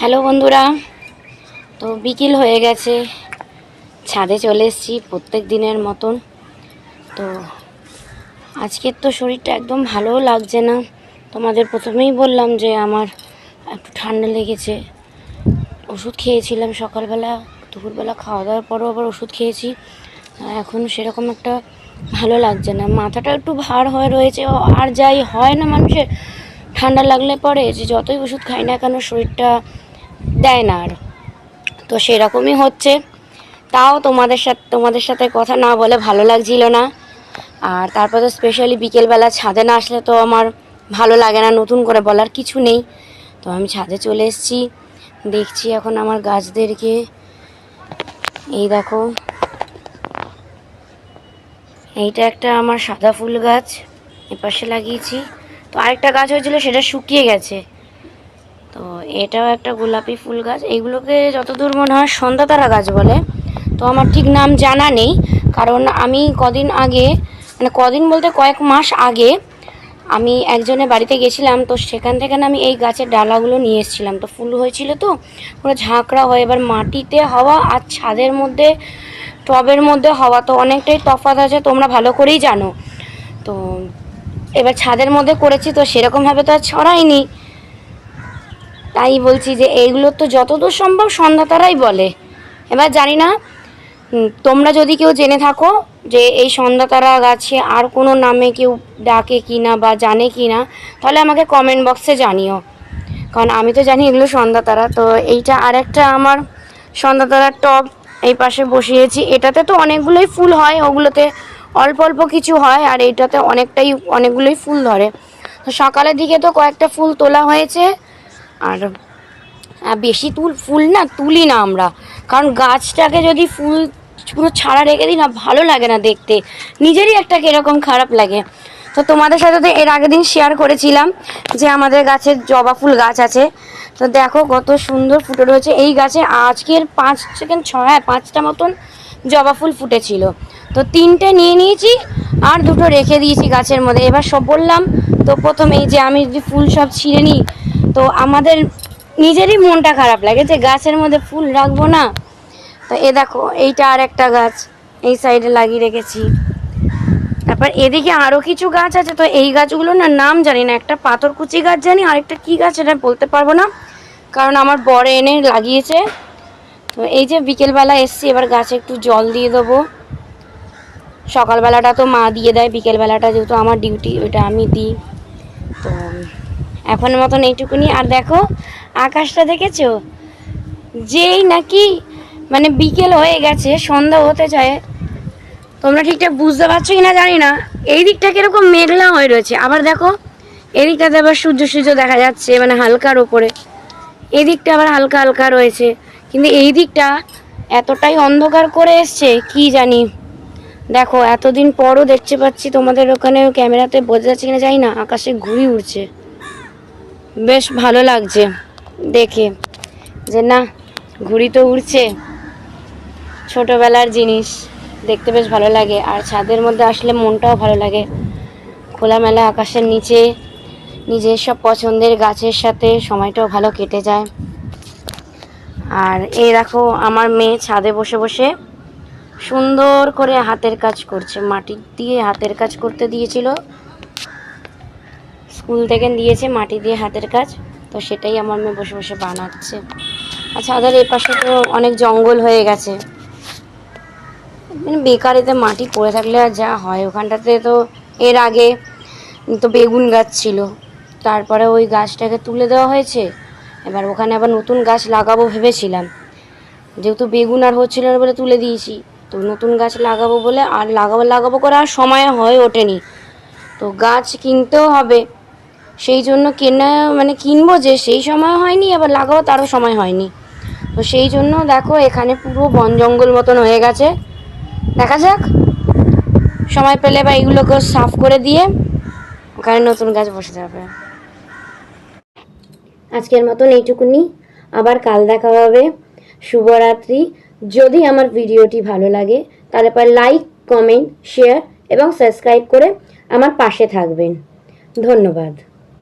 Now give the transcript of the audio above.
Hello বন্ধুরা, তো বিকেল হয়ে গেছে, ছাদে চলে এসেছি প্রত্যেক দিনের মতন। তো আজকের তো শরীরটা একদম ভালোও লাগছে না। তোমাদের প্রথমেই বললাম যে আমার একটু ঠান্ডা লেগেছে। ওষুধ খেয়েছিলাম সকালবেলা, দুপুরবেলা খাওয়া দাওয়ার পরও আবার ওষুধ খেয়েছি। এখন সেরকম একটা ভালো লাগছে না, মাথাটা একটু ভার হয়ে রয়েছে। আর যাই হয় না মানুষের ঠান্ডা লাগলে পরে, যে যতই ওষুধ খাই না কেন শরীরটা দেয় না আর। তো সেরকমই হচ্ছে। তাও তোমাদের সাথে কথা না বলে ভালো লাগছিল না। আর তারপর তো স্পেশালি বিকেলবেলা ছাদে না আসলে তো আমার ভালো লাগে না, নতুন করে বলার কিছু নেই। তো আমি ছাদে চলে এসেছি, দেখছি এখন আমার গাছদেরকে। এই দেখো, এইটা একটা আমার সাদা ফুল গাছ এপাশে লাগিয়েছি। তো আরেকটা গাছ হয়েছিল, সেটা শুকিয়ে গেছে। তো এটাও একটা গোলাপি ফুল গাছ। এইগুলোকে যতদূর মনে হয় সন্ধ্যাতারা গাছ বলে। তো আমার ঠিক নাম জানা নেই, কারণ আমি কদিন আগে, মানে কদিন বলতে কয়েক মাস আগে আমি একজনের বাড়িতে গেছিলাম। তো সেখান থেকে আমি এই গাছের ডালাগুলো নিয়ে এসেছিলাম। তো ফুল হয়েছিল, তো পুরো ঝাঁকড়া হয়। এবার মাটিতে হওয়া আর ছাদের মধ্যে, টবের মধ্যে হওয়া তো অনেকটাই তফাৎ আছে, তোমরা ভালো করেই জানো। তো এবার ছাদের মধ্যে করেছি, তো সেরকমভাবে তো আর ছড়াইনি। তাই বলছি যে এইগুলো তো যতদূর সম্ভব সন্ধ্যাতারাই বলে। এবার জানি না তোমরা যদি কেউ জেনে থাকো যে এই সন্ধ্যাতারা গাছে আর কোনো নামে কেউ ডাকে কি না বা জানে কি না, তাহলে আমাকে কমেন্ট বক্সে জানিও। কারণ আমি তো জানি এগুলো সন্ধ্যাতারা। তো এইটা আর একটা আমার সন্ধ্যাতারার টব এই পাশে বসিয়েছি। এটাতে তো অনেকগুলোই ফুল হয়, ওগুলোতে অল্প অল্প কিছু হয়, আর এইটাতে অনেকগুলোই ফুল ধরে। তো সকালের দিকে তো কয়েকটা ফুল তোলা হয়েছে। আর বেশি ফুল না তুলি না আমরা, কারণ গাছটাকে যদি ফুল পুরো ছাড়া রেখে দিই না, ভালো লাগে না দেখতে, নিজেরই একটা কীরকম খারাপ লাগে। তো তোমাদের সাথে তো এর আগের দিন শেয়ার করেছিলাম যে আমাদের গাছের জবা ফুল গাছ আছে। তো দেখো কত সুন্দর ফুটে রয়েছে এই গাছে। আজকের 5টা মতন জবা ফুল ফুটেছিল। তো 3টে নিয়ে নিয়েছি আর 2টো রেখে দিয়েছি গাছের মধ্যে। এবার সব বললাম, তো প্রথমেই যে আমি যদি ফুল সব ছিঁড়ে নিই, তো আমাদের নিজেরই মনটা খারাপ লাগে যে গাছের মধ্যে ফুল রাখবো না। তো এ দেখো, এইটা আর একটা গাছ এই সাইডে লাগিয়ে রেখেছি। তারপর এদিকে আরও কিছু গাছ আছে। তো এই গাছগুলো না নাম জানি না, একটা পাথরকুচি গাছ জানি, আরেকটা কি গাছ এটা বলতে পারবো না, কারণ আমার বর এনে লাগিয়েছে। তো এই যে বিকেলবেলা এসছি, এবার গাছে একটু জল দিয়ে দেবো। সকালবেলাটা তো মা দিয়ে দেয়, বিকেলবেলাটা যেহেতু আমার ডিউটি, ওইটা আমি দিই। তো এখনের মতন এইটুকুনি। আর দেখো আকাশটা দেখেছো, যেই নাকি মানে বিকেল হয়ে গেছে, সন্ধ্যা হতে চায়, তোমরা ঠিকঠাক বুঝতে পারছো কি না জানি না, এই দিকটা কিরকম মেঘলা হয়ে রয়েছে। আবার দেখো এই দিকটাতে আবার সূর্য দেখা যাচ্ছে, মানে হালকার ওপরে। এই দিকটা আবার হালকা হালকা রয়েছে, কিন্তু এই দিকটা এতটাই অন্ধকার করে এসছে কি জানি। দেখো এতদিন পরও দেখতে পাচ্ছি, তোমাদের ওখানে ক্যামেরাতে বোঝা যাচ্ছে কিনা জানি না, আকাশে ঘুড়ি উড়ছে। বেশ ভালো লাগছে দেখে, যে না ঘুড়ি তো উড়ছে, ছোটোবেলার জিনিস, দেখতে বেশ ভালো লাগে। আর ছাদের মধ্যে আসলে মনটাও ভালো লাগে, খোলামেলা আকাশের নিচে নিজের সব পছন্দের গাছের সাথে সময়টাও ভালো কেটে যায়। আর এই দেখো আমার মেয়ে ছাদে বসে বসে সুন্দর করে হাতের কাজ করছে, মাটি দিয়ে হাতের কাজ করতে দিয়েছিল, স্কুল থেকে দিয়েছে মাটি দিয়ে হাতের কাজ। তো সেটাই আমার মেয়ে বসে বসে বানাচ্ছে। আচ্ছা, ওদের এই পাশে তো অনেক জঙ্গল হয়ে গেছে, মানে বেকার এতে মাটি পড়ে থাকলে আর যা হয়। ওখানটাতে তো এর আগে তো বেগুন গাছ ছিল, তারপরে ওই গাছটাকে তুলে দেওয়া হয়েছে। এবার ওখানে আবার নতুন গাছ লাগাবো ভেবেছিলাম, যেহেতু বেগুন আর হচ্ছিল না বলে তুলে দিয়েছি। তো নতুন গাছ লাগাবো বলে আর লাগাবো করে আর সময় হয়ে ওঠেনি। তো গাছ কিনতেও হবে, সেই জন্য কিনবো যে সেই সময় হয়নি, আবার লাগাবো তারও সময় হয়নি। তো সেই জন্য দেখো এখানে পুরো বন জঙ্গল মতন হয়ে গেছে। দেখা যাক সময় পেলে বা এগুলোকে সাফ করে দিয়ে ওখানে নতুন গাছ বসে যাবে। আজকের মতন এইটুকুনি, আবার কাল দেখা হবে। শুভরাত্রি। যদি আমার ভিডিওটি ভালো লাগে তাহলে পর লাইক, কমেন্ট, শেয়ার এবং সাবস্ক্রাইব করে আমার পাশে থাকবেন। ধন্যবাদ।